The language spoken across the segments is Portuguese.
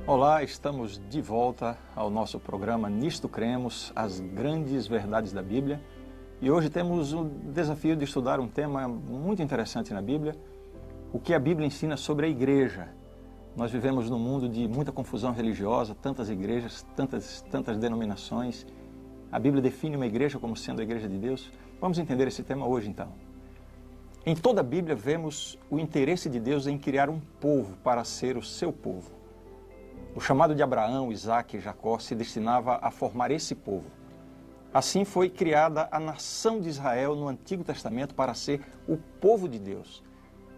Olá, estamos de volta ao nosso programa Nisto Cremos, as grandes verdades da Bíblia. E hoje temos o desafio de estudar um tema muito interessante na Bíblia, o que a Bíblia ensina sobre a igreja. Nós vivemos num mundo de muita confusão religiosa, tantas igrejas, tantas denominações. A Bíblia define uma igreja como sendo a igreja de Deus. Vamos entender esse tema hoje então. Em toda a Bíblia vemos o interesse de Deus em criar um povo para ser o seu povo. O chamado de Abraão, Isaque e Jacó se destinava a formar esse povo. Assim foi criada a nação de Israel no Antigo Testamento para ser o povo de Deus.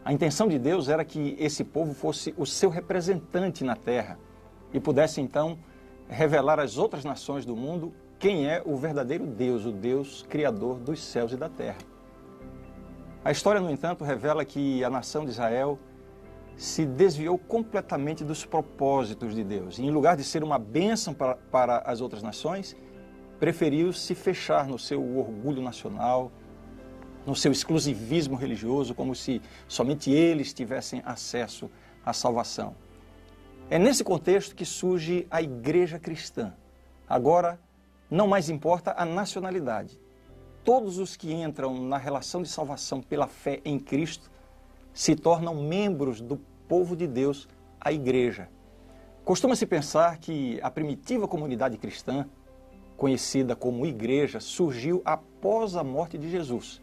A intenção de Deus era que esse povo fosse o seu representante na terra e pudesse então revelar às outras nações do mundo quem é o verdadeiro Deus, o Deus criador dos céus e da terra. A história, no entanto, revela que a nação de Israel se desviou completamente dos propósitos de Deus. E, em lugar de ser uma bênção para as outras nações, preferiu se fechar no seu orgulho nacional, no seu exclusivismo religioso, como se somente eles tivessem acesso à salvação. É nesse contexto que surge a igreja cristã. Agora, não mais importa a nacionalidade. Todos os que entram na relação de salvação pela fé em Cristo se tornam membros do povo de Deus, a igreja. Costuma-se pensar que a primitiva comunidade cristã, conhecida como igreja, surgiu após a morte de Jesus,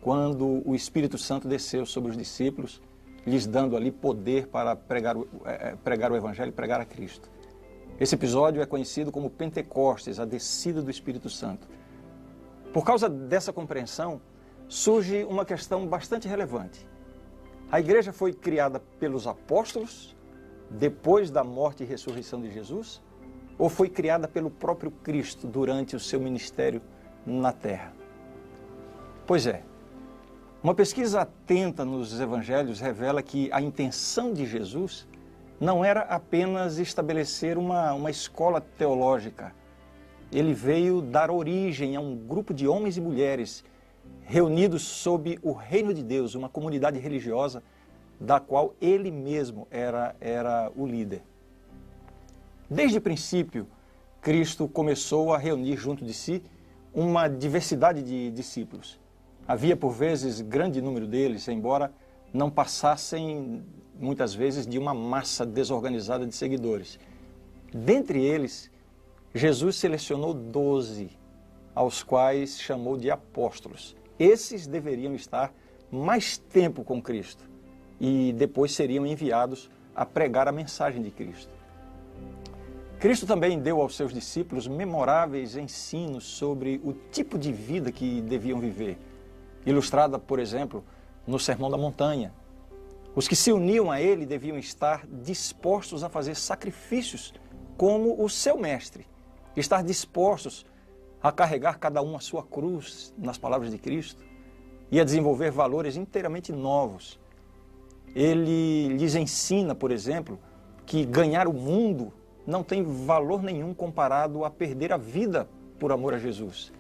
quando o Espírito Santo desceu sobre os discípulos, lhes dando ali poder para pregar o Evangelho e pregar a Cristo. Esse episódio é conhecido como Pentecostes, a descida do Espírito Santo. Por causa dessa compreensão, surge uma questão bastante relevante. A igreja foi criada pelos apóstolos, depois da morte e ressurreição de Jesus, ou foi criada pelo próprio Cristo durante o seu ministério na terra? Pois é, uma pesquisa atenta nos evangelhos revela que a intenção de Jesus não era apenas estabelecer uma escola teológica. Ele veio dar origem a um grupo de homens e mulheres reunidos sob o reino de Deus, uma comunidade religiosa da qual ele mesmo era o líder. Desde o princípio, Cristo começou a reunir junto de si uma diversidade de discípulos. Havia, por vezes, grande número deles, embora não passassem, muitas vezes, de uma massa desorganizada de seguidores. Dentre eles, Jesus selecionou 12, aos quais chamou de apóstolos. Esses deveriam estar mais tempo com Cristo e depois seriam enviados a pregar a mensagem de Cristo. Cristo também deu aos seus discípulos memoráveis ensinos sobre o tipo de vida que deviam viver, ilustrada, por exemplo, no Sermão da Montanha. Os que se uniam a ele deviam estar dispostos a fazer sacrifícios como o seu mestre, estar dispostos a carregar cada um a sua cruz, nas palavras de Cristo, e a desenvolver valores inteiramente novos. Ele lhes ensina, por exemplo, que ganhar o mundo não tem valor nenhum comparado a perder a vida por amor a Jesus.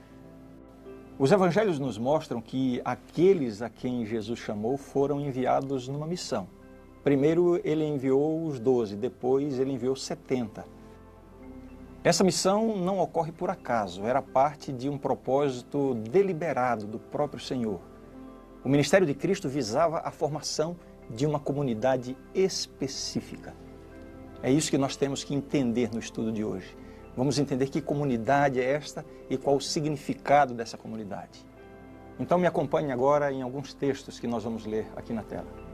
Os evangelhos nos mostram que aqueles a quem Jesus chamou foram enviados numa missão. Primeiro ele enviou os 12, depois ele enviou 70. Essa missão não ocorre por acaso, era parte de um propósito deliberado do próprio Senhor. O ministério de Cristo visava a formação de uma comunidade específica. É isso que nós temos que entender no estudo de hoje. Vamos entender que comunidade é esta e qual o significado dessa comunidade. Então me acompanhe agora em alguns textos que nós vamos ler aqui na tela.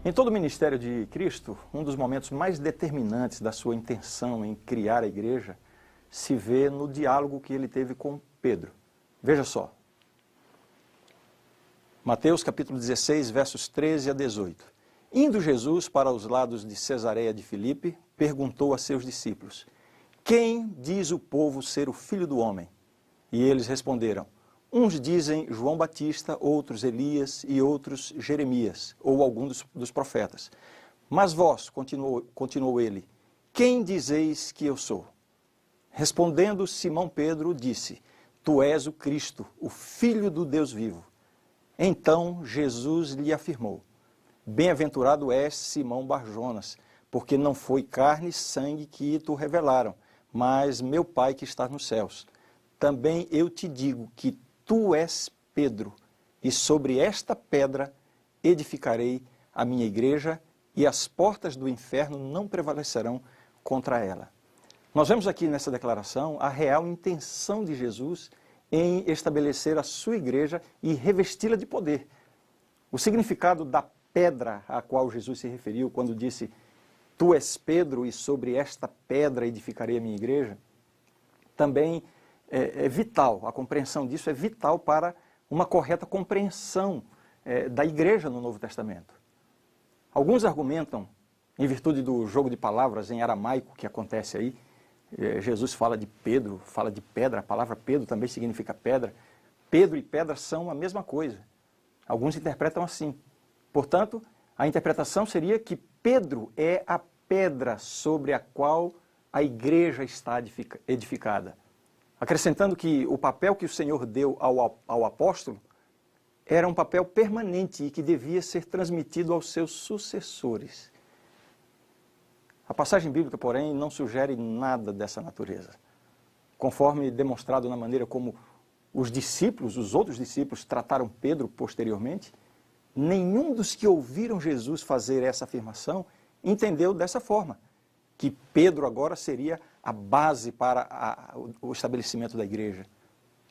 Em todo o ministério de Cristo, um dos momentos mais determinantes da sua intenção em criar a igreja se vê no diálogo que ele teve com Pedro. Veja só. Mateus capítulo 16, versos 13 a 18. Indo Jesus para os lados de Cesareia de Filipe, perguntou a seus discípulos: Quem diz o povo ser o Filho do Homem? E eles responderam: Uns dizem João Batista, outros Elias e outros Jeremias, ou algum dos profetas. Mas vós, continuou ele, quem dizeis que eu sou? Respondendo Simão Pedro, disse: tu és o Cristo, o Filho do Deus vivo. Então Jesus lhe afirmou, bem-aventurado és, Simão Bar-Jonas, porque não foi carne e sangue que te revelaram, mas meu Pai que está nos céus. Também eu te digo que tu és Pedro, e sobre esta pedra edificarei a minha igreja, e as portas do inferno não prevalecerão contra ela. Nós vemos aqui nessa declaração a real intenção de Jesus em estabelecer a sua igreja e revesti-la de poder. O significado da pedra a qual Jesus se referiu quando disse tu és Pedro e sobre esta pedra edificarei a minha igreja, também é vital, a compreensão disso é vital para uma correta compreensão da igreja no Novo Testamento. Alguns argumentam, em virtude do jogo de palavras em aramaico que acontece aí, Jesus fala de Pedro, fala de pedra, a palavra Pedro também significa pedra. Pedro e pedra são a mesma coisa. Alguns interpretam assim. Portanto, a interpretação seria que Pedro é a pedra sobre a qual a igreja está edificada. Acrescentando que o papel que o Senhor deu ao apóstolo era um papel permanente e que devia ser transmitido aos seus sucessores. A passagem bíblica, porém, não sugere nada dessa natureza. Conforme demonstrado na maneira como os discípulos, os outros discípulos, trataram Pedro posteriormente, nenhum dos que ouviram Jesus fazer essa afirmação entendeu dessa forma, que Pedro agora seria a base para o estabelecimento da igreja.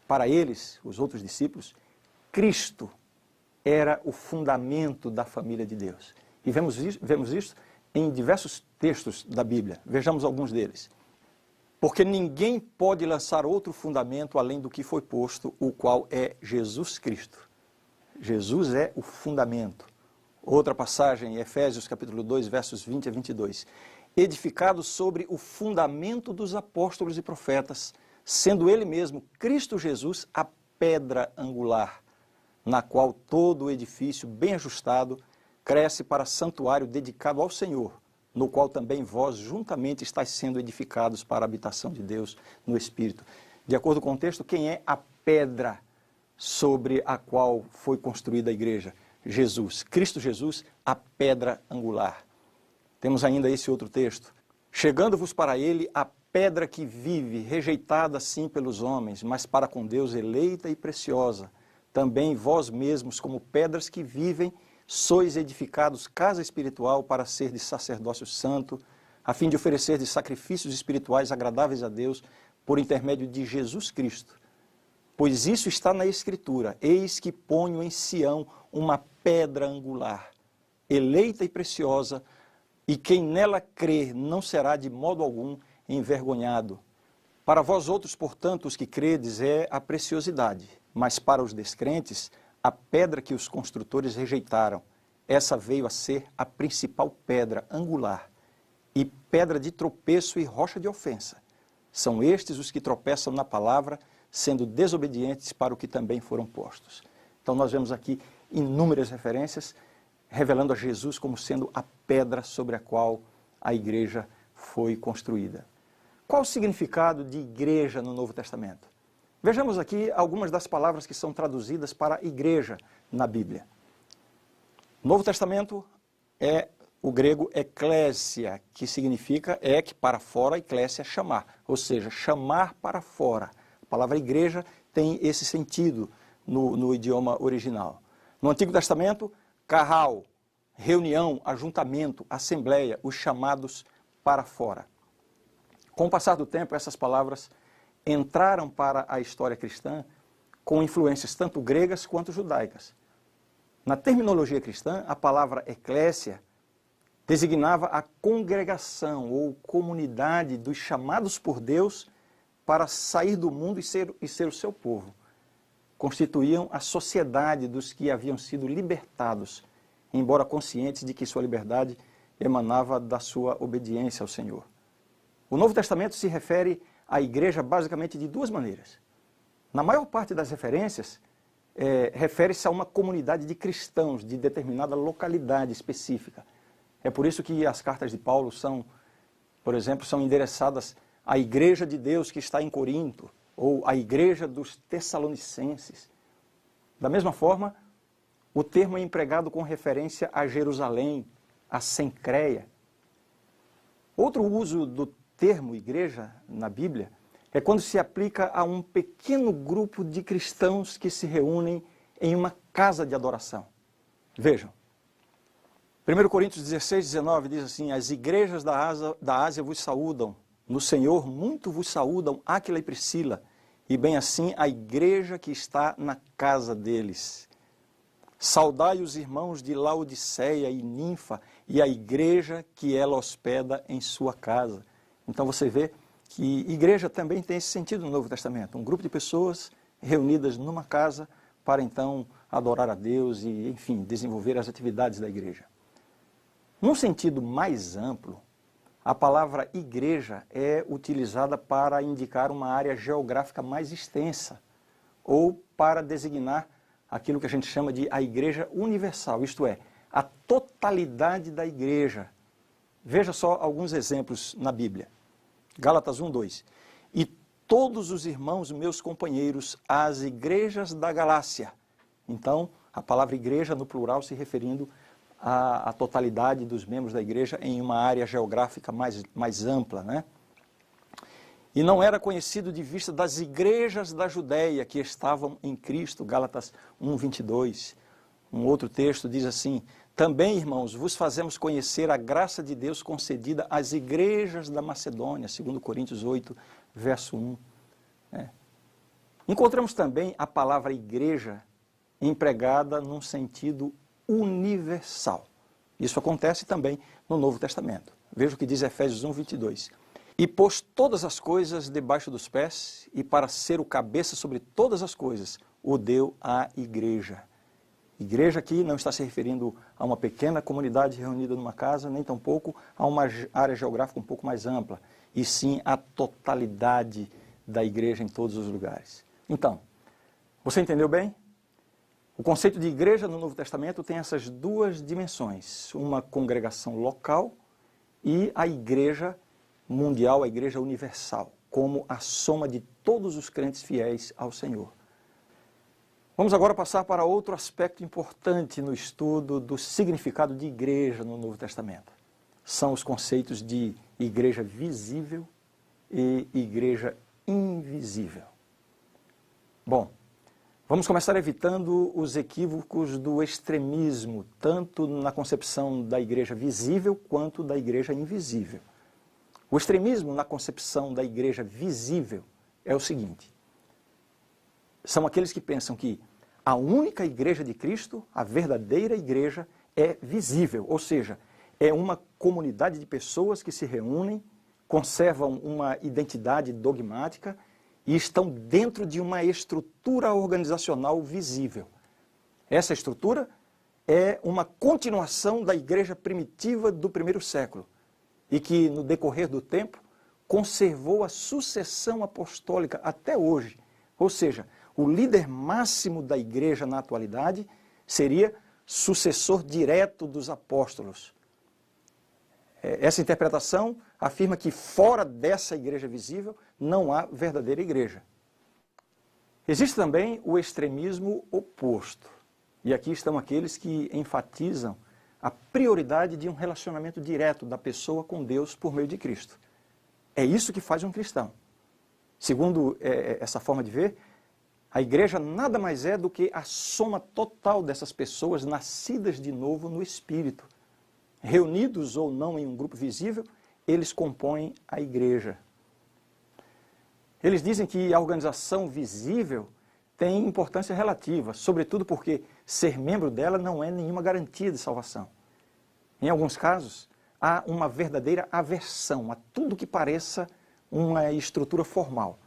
Para eles, os outros discípulos, Cristo era o fundamento da família de Deus. E vemos isso em diversos textos da Bíblia. Vejamos alguns deles. Porque ninguém pode lançar outro fundamento além do que foi posto, o qual é Jesus Cristo. Jesus é o fundamento. Outra passagem, Efésios capítulo 2, versos 20 a 22. Edificado sobre o fundamento dos apóstolos e profetas, sendo ele mesmo, Cristo Jesus, a pedra angular, na qual todo o edifício bem ajustado cresce para santuário dedicado ao Senhor, no qual também vós juntamente estáis sendo edificados para a habitação de Deus no Espírito. De acordo com o texto, quem é a pedra sobre a qual foi construída a igreja? Jesus, Cristo Jesus, a pedra angular. Temos ainda esse outro texto. Chegando-vos para ele a pedra que vive, rejeitada sim pelos homens, mas para com Deus eleita e preciosa. Também vós mesmos, como pedras que vivem, sois edificados casa espiritual para ser de sacerdócio santo, a fim de oferecer de sacrifícios espirituais agradáveis a Deus, por intermédio de Jesus Cristo. Pois isso está na Escritura, eis que ponho em Sião uma pedra angular, eleita e preciosa, e quem nela crer não será de modo algum envergonhado. Para vós outros, portanto, os que credes, é a preciosidade, mas para os descrentes, a pedra que os construtores rejeitaram, essa veio a ser a principal pedra angular, e pedra de tropeço e rocha de ofensa. São estes os que tropeçam na palavra, sendo desobedientes para o que também foram postos. Então nós vemos aqui inúmeras referências, revelando a Jesus como sendo a pedra sobre a qual a igreja foi construída. Qual o significado de igreja no Novo Testamento? Vejamos aqui algumas das palavras que são traduzidas para igreja na Bíblia. No Novo Testamento é o grego eklésia, que significa ek para fora, eklésia chamar, ou seja, chamar para fora. A palavra igreja tem esse sentido no idioma original. No Antigo Testamento, carral, reunião, ajuntamento, assembleia, os chamados para fora. Com o passar do tempo, essas palavras entraram para a história cristã com influências tanto gregas quanto judaicas. Na terminologia cristã, a palavra eclésia designava a congregação ou comunidade dos chamados por Deus para sair do mundo e ser o seu povo. Constituíam a sociedade dos que haviam sido libertados, embora conscientes de que sua liberdade emanava da sua obediência ao Senhor. O Novo Testamento se refere à igreja basicamente de duas maneiras. Na maior parte das referências, refere-se a uma comunidade de cristãos de determinada localidade específica. É por isso que as cartas de Paulo são, por exemplo, são endereçadas à igreja de Deus que está em Corinto, ou a igreja dos Tessalonicenses. Da mesma forma, o termo é empregado com referência a Jerusalém, a Cencreia. Outro uso do termo igreja na Bíblia é quando se aplica a um pequeno grupo de cristãos que se reúnem em uma casa de adoração. Vejam, 1 Coríntios 16, 19 diz assim: as igrejas da Ásia vos saúdam, no Senhor muito vos saúdam Áquila e Priscila, e bem assim a igreja que está na casa deles. Saudai os irmãos de Laodiceia e Ninfa e a igreja que ela hospeda em sua casa. Então você vê que igreja também tem esse sentido no Novo Testamento. Um grupo de pessoas reunidas numa casa para então adorar a Deus e, enfim, desenvolver as atividades da igreja. Num sentido mais amplo, a palavra igreja é utilizada para indicar uma área geográfica mais extensa ou para designar aquilo que a gente chama de a igreja universal, isto é, a totalidade da igreja. Veja só alguns exemplos na Bíblia. Gálatas 1:2. E todos os irmãos meus companheiros às igrejas da Galácia. Então, a palavra igreja no plural se referindo à totalidade dos membros da igreja em uma área geográfica mais ampla, né? E não era conhecido de vista das igrejas da Judéia que estavam em Cristo, Gálatas 1:22. Um outro texto diz assim: também, irmãos, vos fazemos conhecer a graça de Deus concedida às igrejas da Macedônia, 2 Coríntios 8, verso 1. Encontramos também a palavra igreja empregada num sentido universal. Isso acontece também no Novo Testamento. Veja o que diz Efésios 1:22. E pôs todas as coisas debaixo dos pés, e para ser o cabeça sobre todas as coisas, o deu à igreja. Igreja aqui não está se referindo a uma pequena comunidade reunida numa casa, nem tampouco a uma área geográfica um pouco mais ampla, e sim a totalidade da igreja em todos os lugares. Então, você entendeu bem? O conceito de igreja no Novo Testamento tem essas duas dimensões, uma congregação local e a igreja mundial, a igreja universal, como a soma de todos os crentes fiéis ao Senhor. Vamos agora passar para outro aspecto importante no estudo do significado de igreja no Novo Testamento. São os conceitos de igreja visível e igreja invisível. Bom, vamos começar evitando os equívocos do extremismo, tanto na concepção da igreja visível quanto da igreja invisível. O extremismo na concepção da igreja visível é o seguinte: são aqueles que pensam que a única igreja de Cristo, a verdadeira igreja, é visível, ou seja, é uma comunidade de pessoas que se reúnem, conservam uma identidade dogmática e estão dentro de uma estrutura organizacional visível. Essa estrutura é uma continuação da igreja primitiva do primeiro século e que, no decorrer do tempo, conservou a sucessão apostólica até hoje. Ou seja, o líder máximo da igreja na atualidade seria sucessor direto dos apóstolos. Essa interpretação afirma que fora dessa igreja visível não há verdadeira igreja. Existe também o extremismo oposto. E aqui estão aqueles que enfatizam a prioridade de um relacionamento direto da pessoa com Deus por meio de Cristo. É isso que faz um cristão. Segundo essa forma de ver, a igreja nada mais é do que a soma total dessas pessoas nascidas de novo no Espírito. Reunidos ou não em um grupo visível, eles compõem a igreja. Eles dizem que a organização visível tem importância relativa, sobretudo porque ser membro dela não é nenhuma garantia de salvação. Em alguns casos, há uma verdadeira aversão a tudo que pareça uma estrutura formal.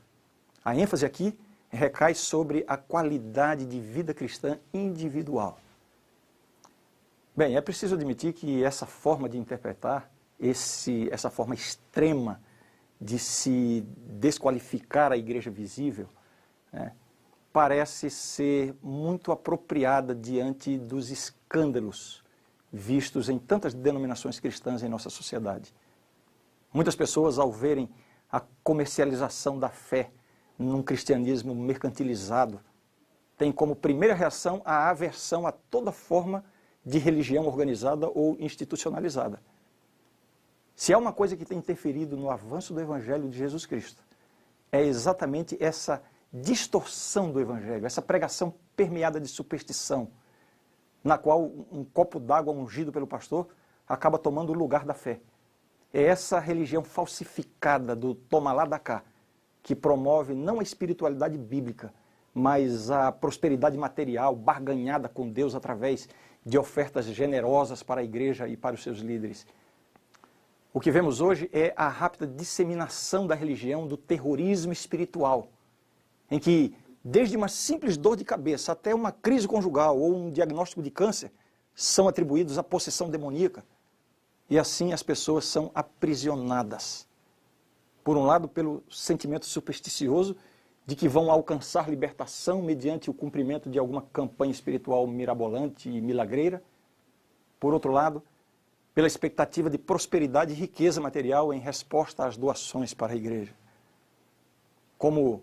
A ênfase aqui recai sobre a qualidade de vida cristã individual. Bem, é preciso admitir que essa forma de interpretar, essa forma extrema de se desqualificar a igreja visível, parece ser muito apropriada diante dos escândalos vistos em tantas denominações cristãs em nossa sociedade. Muitas pessoas, ao verem a comercialização da fé num cristianismo mercantilizado, tem como primeira reação a aversão a toda forma de religião organizada ou institucionalizada. Se há uma coisa que tem interferido no avanço do Evangelho de Jesus Cristo, é exatamente essa distorção do Evangelho, essa pregação permeada de superstição, na qual um copo d'água ungido pelo pastor acaba tomando o lugar da fé. É essa religião falsificada do toma lá da cá, que promove não a espiritualidade bíblica, mas a prosperidade material barganhada com Deus através de ofertas generosas para a igreja e para os seus líderes. O que vemos hoje é a rápida disseminação da religião do terrorismo espiritual, em que, desde uma simples dor de cabeça até uma crise conjugal ou um diagnóstico de câncer, são atribuídos à possessão demoníaca. E assim as pessoas são aprisionadas. Por um lado, pelo sentimento supersticioso de que vão alcançar libertação mediante o cumprimento de alguma campanha espiritual mirabolante e milagreira. Por outro lado, pela expectativa de prosperidade e riqueza material em resposta às doações para a igreja. Como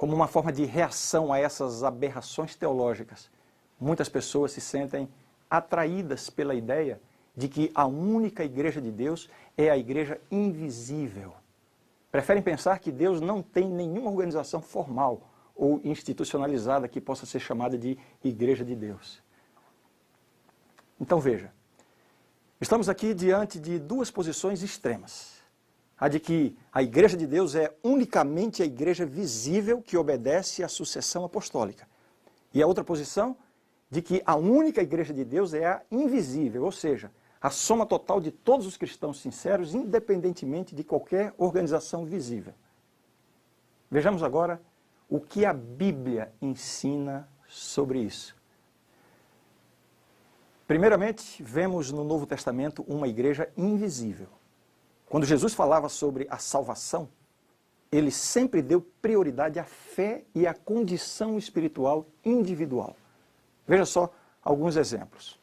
uma forma de reação a essas aberrações teológicas, muitas pessoas se sentem atraídas pela ideia de que a única igreja de Deus é a igreja invisível. Preferem pensar que Deus não tem nenhuma organização formal ou institucionalizada que possa ser chamada de igreja de Deus. Então veja, estamos aqui diante de duas posições extremas. A de que a igreja de Deus é unicamente a igreja visível que obedece à sucessão apostólica. E a outra posição de que a única igreja de Deus é a invisível, ou seja, a soma total de todos os cristãos sinceros, independentemente de qualquer organização visível. Vejamos agora o que a Bíblia ensina sobre isso. Primeiramente, vemos no Novo Testamento uma igreja invisível. Quando Jesus falava sobre a salvação, ele sempre deu prioridade à fé e à condição espiritual individual. Veja só alguns exemplos.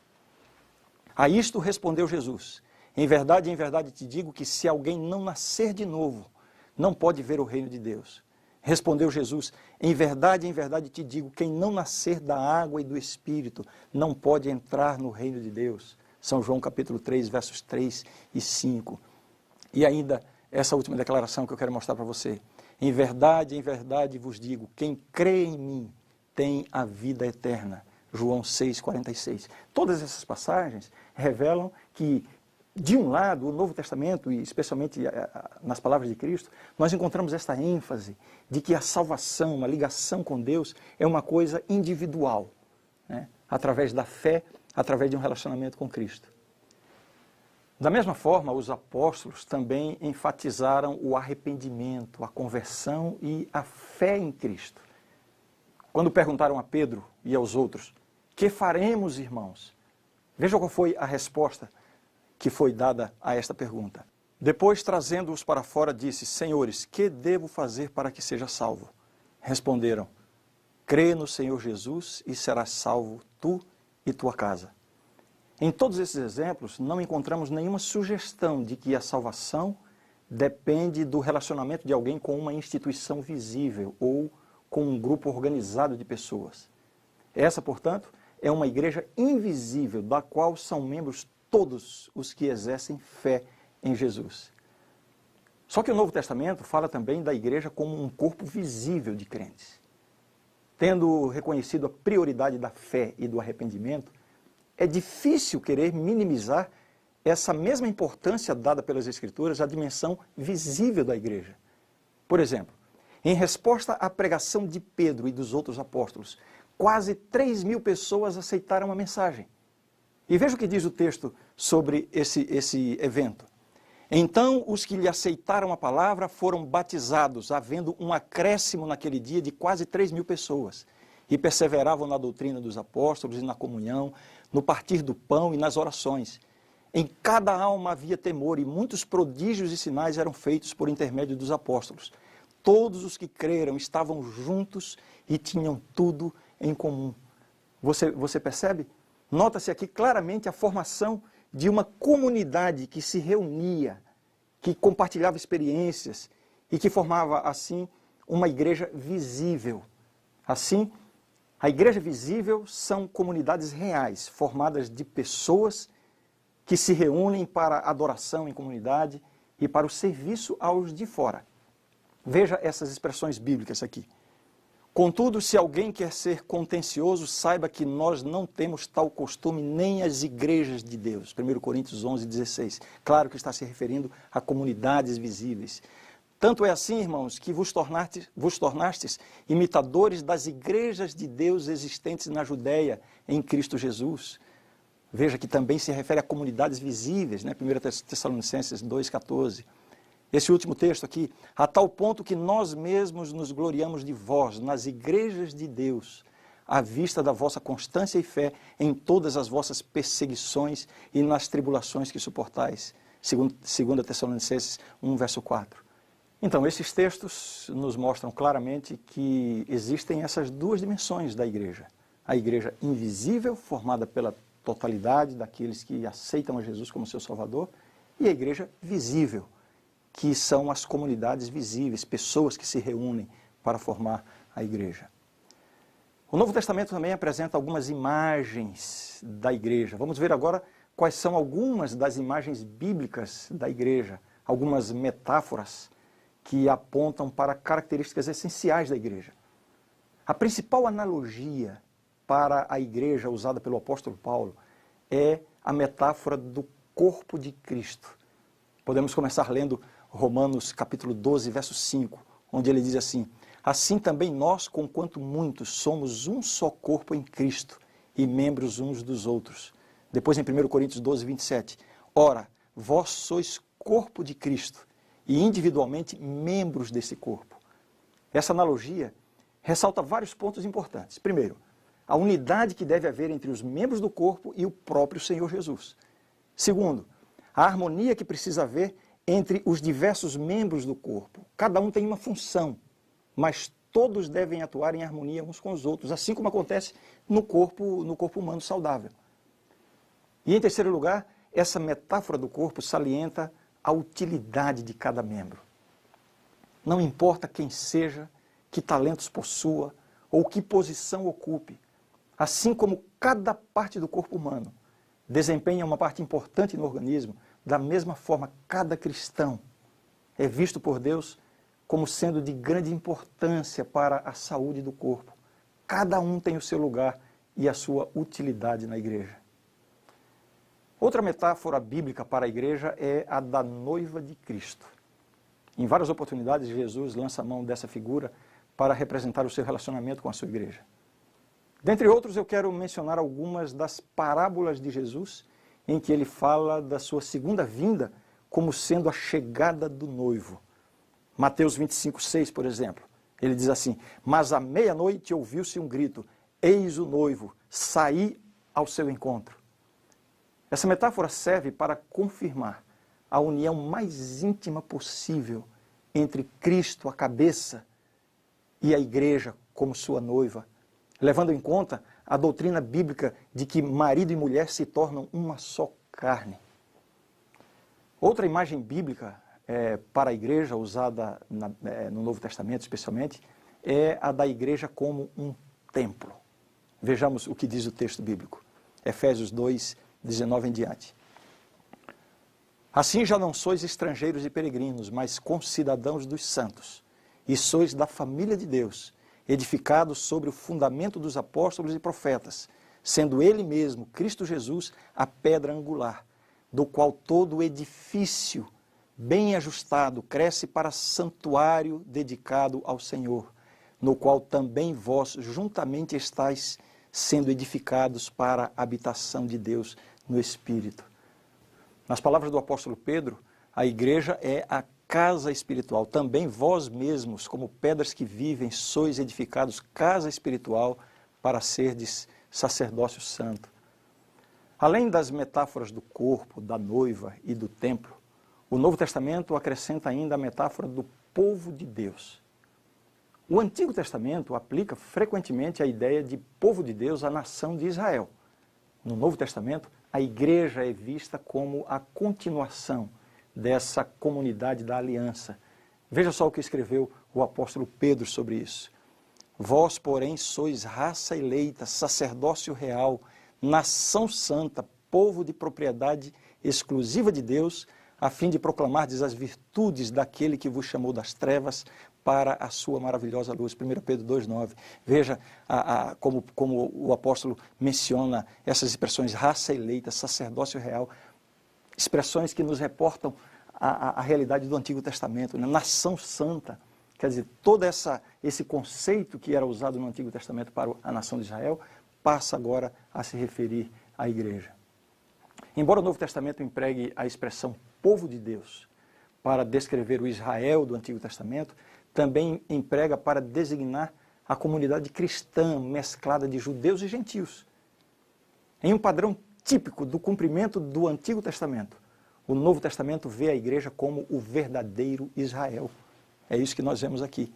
A isto respondeu Jesus: em verdade te digo que se alguém não nascer de novo, não pode ver o reino de Deus. Respondeu Jesus: em verdade te digo, quem não nascer da água e do Espírito, não pode entrar no reino de Deus. São João capítulo 3, versos 3 e 5. E ainda, essa última declaração que eu quero mostrar para você. Em verdade vos digo, quem crê em mim tem a vida eterna. João 6,46. Todas essas passagens revelam que, de um lado, o Novo Testamento, e especialmente nas palavras de Cristo, nós encontramos esta ênfase de que a salvação, a ligação com Deus, é uma coisa individual, né? Através da fé, através de um relacionamento com Cristo. Da mesma forma, os apóstolos também enfatizaram o arrependimento, a conversão e a fé em Cristo. Quando perguntaram a Pedro e aos outros: que faremos, irmãos? Veja qual foi a resposta que foi dada a esta pergunta. Depois, trazendo-os para fora, disse: Senhores, que devo fazer para que seja salvo? Responderam: crê no Senhor Jesus e serás salvo tu e tua casa. Em todos esses exemplos, não encontramos nenhuma sugestão de que a salvação depende do relacionamento de alguém com uma instituição visível ou com um grupo organizado de pessoas. Essa, portanto, é uma igreja invisível, da qual são membros todos os que exercem fé em Jesus. Só que o Novo Testamento fala também da igreja como um corpo visível de crentes. Tendo reconhecido a prioridade da fé e do arrependimento, é difícil querer minimizar essa mesma importância dada pelas Escrituras à dimensão visível da igreja. Por exemplo, em resposta à pregação de Pedro e dos outros apóstolos, quase 3.000 pessoas aceitaram a mensagem. E veja o que diz o texto sobre esse evento. Então, os que lhe aceitaram a palavra foram batizados, havendo um acréscimo naquele dia de quase 3.000 pessoas. E perseveravam na doutrina dos apóstolos e na comunhão, no partir do pão e nas orações. Em cada alma havia temor e muitos prodígios e sinais eram feitos por intermédio dos apóstolos. Todos os que creram estavam juntos e tinham tudo em comum. Você percebe? Nota-se aqui claramente a formação de uma comunidade que se reunia, que compartilhava experiências e que formava, assim, uma igreja visível. Assim, a igreja visível são comunidades reais, formadas de pessoas que se reúnem para adoração em comunidade e para o serviço aos de fora. Veja essas expressões bíblicas aqui. Contudo, se alguém quer ser contencioso, saiba que nós não temos tal costume nem as igrejas de Deus. 1 Coríntios 11:16. Claro que está se referindo a comunidades visíveis. Tanto é assim, irmãos, que vos tornastes imitadores das igrejas de Deus existentes na Judéia, em Cristo Jesus. Veja que também se refere a comunidades visíveis, né? 1 Tessalonicenses 2:14. Esse último texto aqui, a tal ponto que nós mesmos nos gloriamos de vós, nas igrejas de Deus, à vista da vossa constância e fé em todas as vossas perseguições e nas tribulações que suportais. 2 Tessalonicenses 1:4. Então, esses textos nos mostram claramente que existem essas duas dimensões da igreja. A igreja invisível, formada pela totalidade daqueles que aceitam a Jesus como seu Salvador, e a igreja visível, que são as comunidades visíveis, pessoas que se reúnem para formar a igreja. O Novo Testamento também apresenta algumas imagens da igreja. Vamos ver agora quais são algumas das imagens bíblicas da igreja, algumas metáforas que apontam para características essenciais da igreja. A principal analogia para a igreja usada pelo apóstolo Paulo é a metáfora do corpo de Cristo. Podemos começar lendo Romanos capítulo 12, verso 5, onde ele diz assim: assim também nós, conquanto muitos, somos um só corpo em Cristo e membros uns dos outros. Depois em 1 Coríntios 12, 27, ora, vós sois corpo de Cristo e individualmente membros desse corpo. Essa analogia ressalta vários pontos importantes. Primeiro, a unidade que deve haver entre os membros do corpo e o próprio Senhor Jesus. Segundo, a harmonia que precisa haver entre os diversos membros do corpo. Cada um tem uma função, mas todos devem atuar em harmonia uns com os outros, assim como acontece no corpo humano saudável. E em terceiro lugar, essa metáfora do corpo salienta a utilidade de cada membro. Não importa quem seja, que talentos possua ou que posição ocupe, assim como cada parte do corpo humano desempenha uma parte importante no organismo, da mesma forma, cada cristão é visto por Deus como sendo de grande importância para a saúde do corpo. Cada um tem o seu lugar e a sua utilidade na igreja. Outra metáfora bíblica para a igreja é a da noiva de Cristo. Em várias oportunidades, Jesus lança a mão dessa figura para representar o seu relacionamento com a sua igreja. Dentre outros, eu quero mencionar algumas das parábolas de Jesus em que ele fala da sua segunda vinda como sendo a chegada do noivo. Mateus 25:6, por exemplo, ele diz assim: mas à meia-noite ouviu-se um grito, eis o noivo, saí ao seu encontro. Essa metáfora serve para confirmar a união mais íntima possível entre Cristo, a cabeça, e a igreja como sua noiva, levando em conta a doutrina bíblica de que marido e mulher se tornam uma só carne. Outra imagem bíblica para a igreja, usada no Novo Testamento especialmente, é a da igreja como um templo. Vejamos o que diz o texto bíblico. Efésios 2, 19 em diante. Assim já não sois estrangeiros e peregrinos, mas concidadãos dos santos, e sois da família de Deus, edificados sobre o fundamento dos apóstolos e profetas, sendo ele mesmo, Cristo Jesus, a pedra angular, do qual todo o edifício, bem ajustado, cresce para santuário dedicado ao Senhor, no qual também vós juntamente estáis sendo edificados para a habitação de Deus no Espírito. Nas palavras do apóstolo Pedro, a igreja é a casa espiritual. Também vós mesmos, como pedras que vivem, sois edificados casa espiritual para serdes sacerdócio santo. Além das metáforas do corpo, da noiva e do templo, o Novo Testamento acrescenta ainda a metáfora do povo de Deus. O Antigo Testamento aplica frequentemente a ideia de povo de Deus à nação de Israel. No Novo Testamento, a igreja é vista como a continuação dessa comunidade da aliança, Veja só o que escreveu o apóstolo Pedro sobre isso. Vós, porém, sois raça eleita, sacerdócio real, nação santa, povo de propriedade exclusiva de Deus, a fim de proclamardes as virtudes daquele que vos chamou das trevas para a sua maravilhosa luz. 1 Pedro 2,9. Veja como o apóstolo menciona essas expressões, raça eleita, sacerdócio real, expressões que nos reportam a realidade do Antigo Testamento, né? Nação santa. Quer dizer, todo esse conceito que era usado no Antigo Testamento para a nação de Israel, passa agora a se referir à igreja. Embora o Novo Testamento empregue a expressão povo de Deus para descrever o Israel do Antigo Testamento, também emprega para designar a comunidade cristã mesclada de judeus e gentios. Em um padrão típico do cumprimento do Antigo Testamento, o Novo Testamento vê a igreja como o verdadeiro Israel. É isso que nós vemos aqui.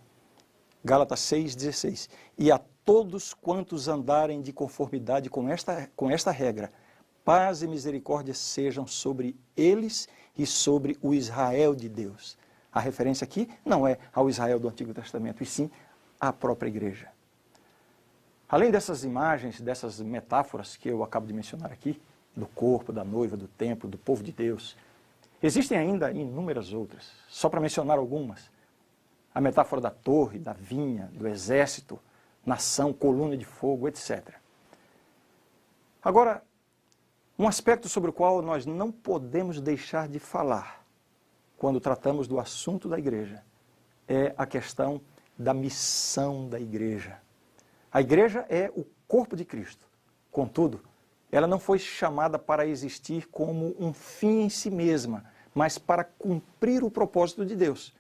Gálatas 6,16. E a todos quantos andarem de conformidade com esta regra, paz e misericórdia sejam sobre eles e sobre o Israel de Deus. A referência aqui não é ao Israel do Antigo Testamento, e sim à própria igreja. Além dessas imagens, dessas metáforas que eu acabo de mencionar aqui, do corpo, da noiva, do templo, do povo de Deus, existem ainda inúmeras outras. Só para mencionar algumas. A metáfora da torre, da vinha, do exército, nação, coluna de fogo, etc. Agora, um aspecto sobre o qual nós não podemos deixar de falar quando tratamos do assunto da igreja é a questão da missão da igreja. A igreja é o corpo de Cristo. Contudo, ela não foi chamada para existir como um fim em si mesma, mas para cumprir o propósito de Deus.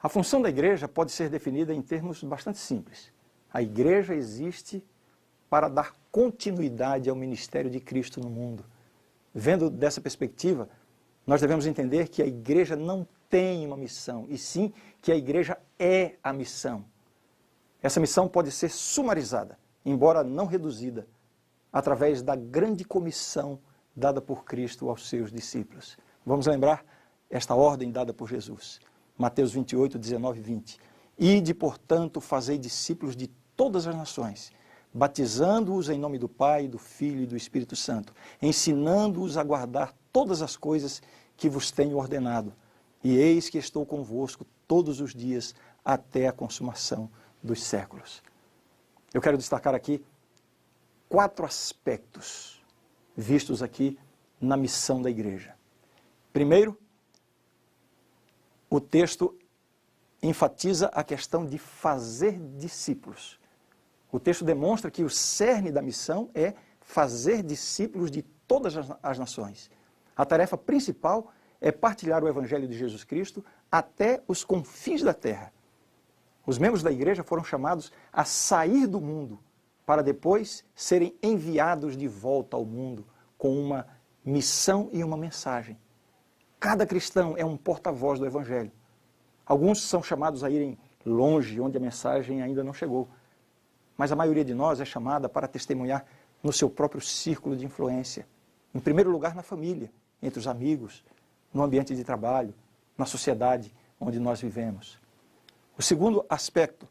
A função da igreja pode ser definida em termos bastante simples. A igreja existe para dar continuidade ao ministério de Cristo no mundo. Vendo dessa perspectiva, nós devemos entender que a igreja não tem uma missão, e sim que a igreja é a missão. Essa missão pode ser sumarizada, embora não reduzida, através da grande comissão dada por Cristo aos seus discípulos. Vamos lembrar esta ordem dada por Jesus. Mateus 28, 19 e 20. Ide, portanto, fazei discípulos de todas as nações, batizando-os em nome do Pai, do Filho e do Espírito Santo, ensinando-os a guardar todas as coisas que vos tenho ordenado. E eis que estou convosco todos os dias até a consumação dos séculos. Eu quero destacar aqui 4 aspectos vistos aqui na missão da igreja. Primeiro, o texto enfatiza a questão de fazer discípulos. O texto demonstra que o cerne da missão é fazer discípulos de todas as nações. A tarefa principal é partilhar o Evangelho de Jesus Cristo até os confins da terra. Os membros da igreja foram chamados a sair do mundo para depois serem enviados de volta ao mundo com uma missão e uma mensagem. Cada cristão é um porta-voz do Evangelho. Alguns são chamados a irem longe, onde a mensagem ainda não chegou. Mas a maioria de nós é chamada para testemunhar no seu próprio círculo de influência. Em primeiro lugar, na família, entre os amigos, no ambiente de trabalho, na sociedade onde nós vivemos. O segundo aspecto,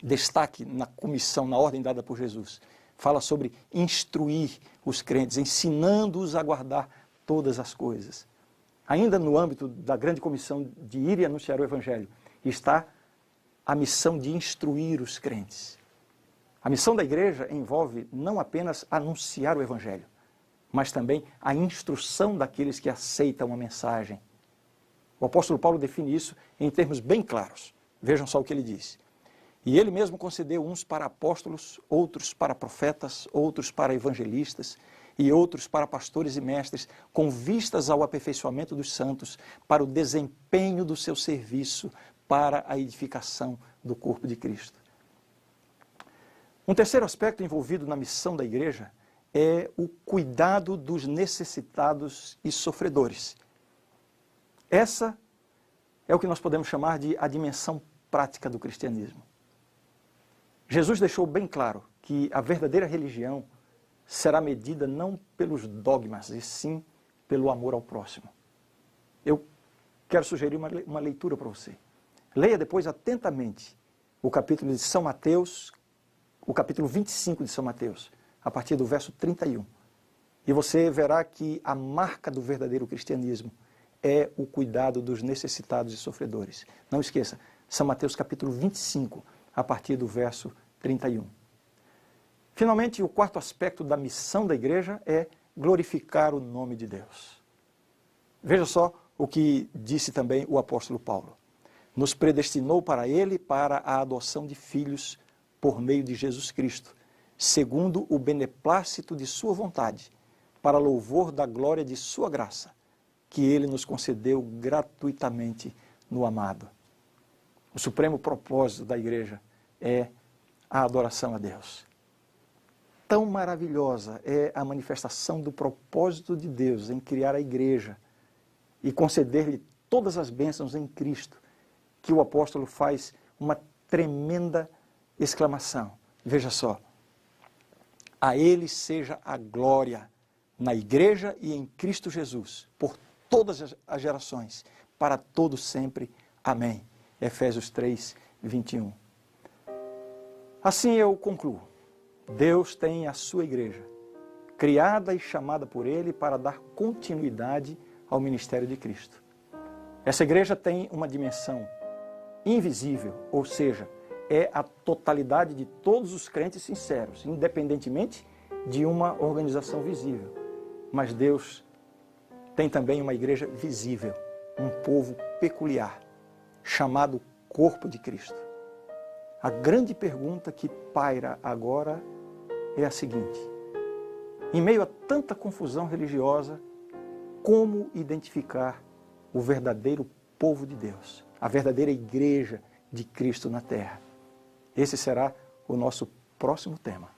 destaque na comissão, na ordem dada por Jesus, fala sobre instruir os crentes, ensinando-os a guardar todas as coisas. Ainda no âmbito da grande comissão de ir e anunciar o Evangelho, está a missão de instruir os crentes. A missão da igreja envolve não apenas anunciar o Evangelho, mas também a instrução daqueles que aceitam a mensagem. O apóstolo Paulo define isso em termos bem claros. Vejam só o que ele diz. E ele mesmo concedeu uns para apóstolos, outros para profetas, outros para evangelistas e outros para pastores e mestres, com vistas ao aperfeiçoamento dos santos, para o desempenho do seu serviço, para a edificação do corpo de Cristo. Um terceiro aspecto envolvido na missão da igreja é o cuidado dos necessitados e sofredores. Essa é o que nós podemos chamar de a dimensão prática do cristianismo. Jesus deixou bem claro que a verdadeira religião será medida não pelos dogmas, e sim pelo amor ao próximo. Eu quero sugerir uma leitura para você. Leia depois atentamente o capítulo de São Mateus, o capítulo 25 de São Mateus, a partir do verso 31. E você verá que a marca do verdadeiro cristianismo é o cuidado dos necessitados e sofredores. Não esqueça, São Mateus capítulo 25, a partir do verso 31. Finalmente, o quarto aspecto da missão da igreja é glorificar o nome de Deus. Veja só o que disse também o apóstolo Paulo. Nos predestinou para ele para a adoção de filhos por meio de Jesus Cristo, segundo o beneplácito de sua vontade, para louvor da glória de sua graça, que ele nos concedeu gratuitamente no amado. O supremo propósito da igreja é a adoração a Deus. Tão maravilhosa é a manifestação do propósito de Deus em criar a igreja e conceder-lhe todas as bênçãos em Cristo, que o apóstolo faz uma tremenda exclamação. Veja só. A ele seja a glória na igreja e em Cristo Jesus, por todas as gerações, para todos sempre. Amém. Efésios 3, 21. Assim eu concluo. Deus tem a sua igreja, criada e chamada por Ele para dar continuidade ao ministério de Cristo. Essa igreja tem uma dimensão invisível, ou seja, é a totalidade de todos os crentes sinceros, independentemente de uma organização visível. Mas Deus tem também uma igreja visível, um povo peculiar, chamado Corpo de Cristo. A grande pergunta que paira agora é a seguinte: em meio a tanta confusão religiosa, como identificar o verdadeiro povo de Deus, a verdadeira igreja de Cristo na terra? Esse será o nosso próximo tema.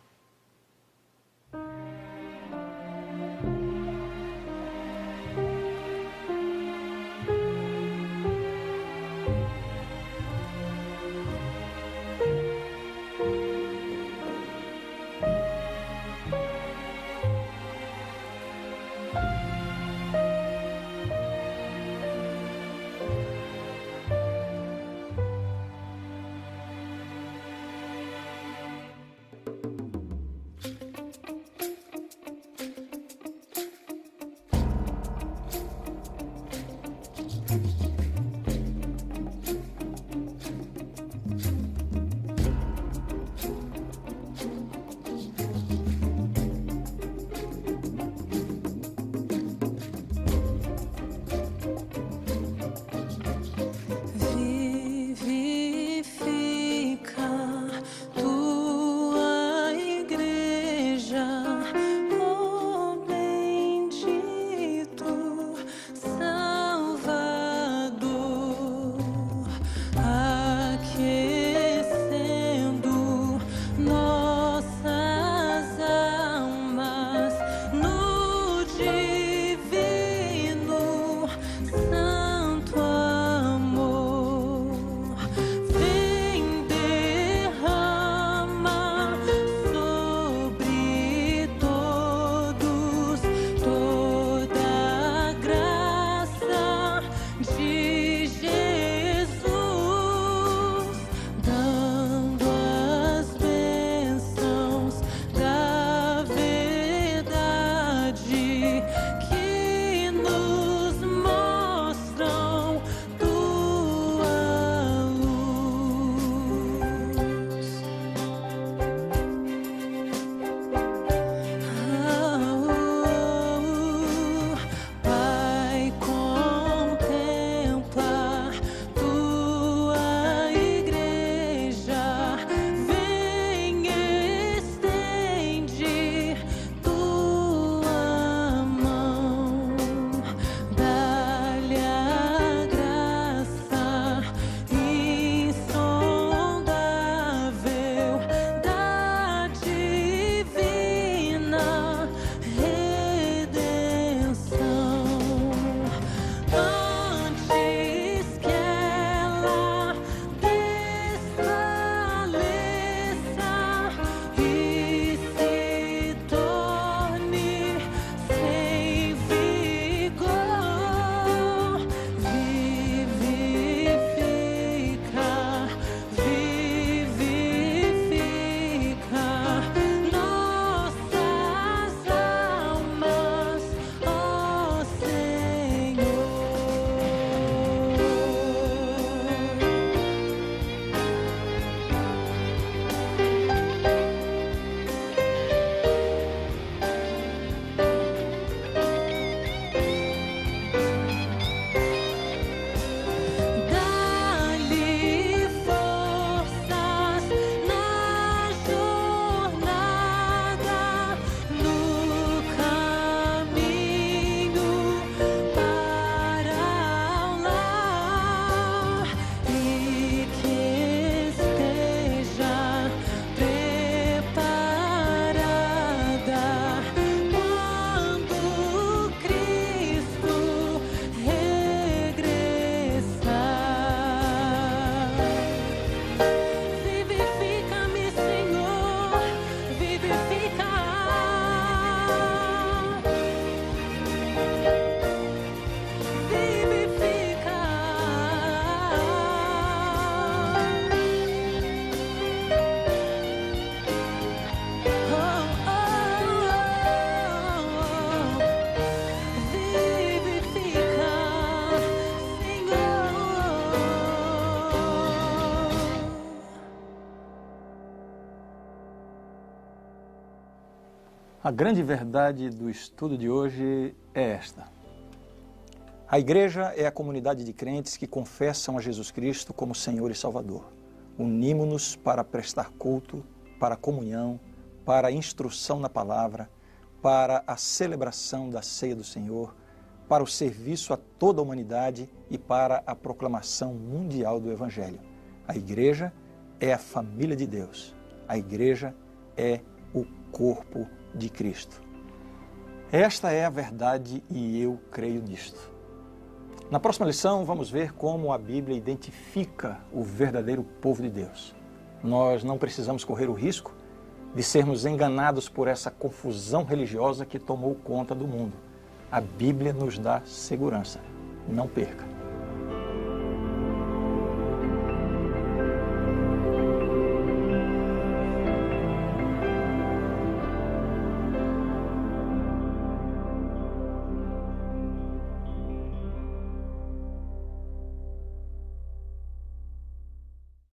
A grande verdade do estudo de hoje é esta. A igreja é a comunidade de crentes que confessam a Jesus Cristo como Senhor e Salvador. Unimos-nos para prestar culto, para a comunhão, para a instrução na palavra, para a celebração da ceia do Senhor, para o serviço a toda a humanidade e para a proclamação mundial do Evangelho. A igreja é a família de Deus. A igreja é o corpo de Cristo. Esta é a verdade e eu creio nisto. Na próxima lição vamos ver como a Bíblia identifica o verdadeiro povo de Deus. Nós não precisamos correr o risco de sermos enganados por essa confusão religiosa que tomou conta do mundo. A Bíblia nos dá segurança. Não perca!